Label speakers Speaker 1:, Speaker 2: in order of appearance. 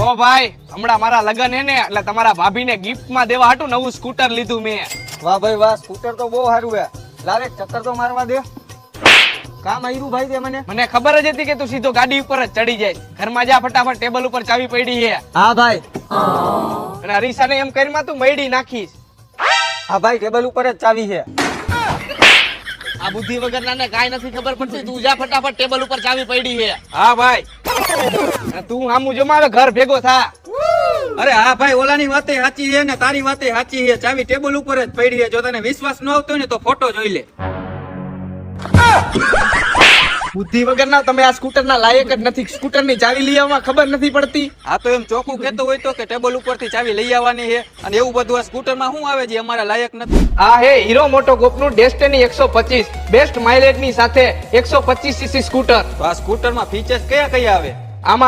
Speaker 1: જો ભાઈ હમણાં મારા લગન હે ને એટલે તમારા ભાભીને ગિફ્ટમાં દેવા હાટું નવું સ્કૂટર લીધું મેં.
Speaker 2: વાહ ભાઈ વાહ, સ્કૂટર તો બહુ સારું હે. લાવે ચક્કર તો મારવા દે. કામ આવ્યું ભાઈ તે મને
Speaker 1: ખબર જ હતી કે તું સીધો ગાડી ઉપર જ ચડી જાય. ઘરમાં જા ફટાફટ, ટેબલ ઉપર ચાવી પડી છે.
Speaker 2: હા ભાઈ.
Speaker 1: અને હરીસાને એમ કરીમાં તું મયડી નાખીશ.
Speaker 2: હા ભાઈ, ટેબલ ઉપર જ ચાવી છે.
Speaker 1: આ બુદ્ધિ વગરના ને કાઈ નથી ખબર પડતી. તું જા ફટાફટ, ટેબલ ઉપર ચાવી પડી છે. હા ભાઈ. અને તું આમું જમાવે ઘર ભેગો થા.
Speaker 2: અરે હા ભાઈ, ઓલાની વાતે સાચી છે ને તારી વાતે સાચી છે. ચાવી ટેબલ ઉપર જ પડી છે. જો તને વિશ્વાસ ન આવતો ને તો ફોટો જોઈ લે.
Speaker 1: બુદ્ધિ વગરના તમે આ સ્કૂટર ના લાયક જ નથી. સ્કૂટર ની ચાવી લઈ આવવા ખબર નથી પડતી.
Speaker 2: આ તો એમ ચોખ્ખું કહેતો હોય તો કે ટેબલ ઉપરથી ચાવી લઈ આવવાની છે, અને એવું બધું આ સ્કૂટર માં શું આવે છે અમારા લાયક નથી.
Speaker 1: આ હે હીરો મોટોકોર્પ નું ડેસ્ટિની 125 બેસ્ટ માઇલેજ ની સાથે 125 સીસી સ્કૂટર.
Speaker 2: તો આ સ્કૂટર માં ફીચર્સ કયા કયા આવે?
Speaker 1: આમાં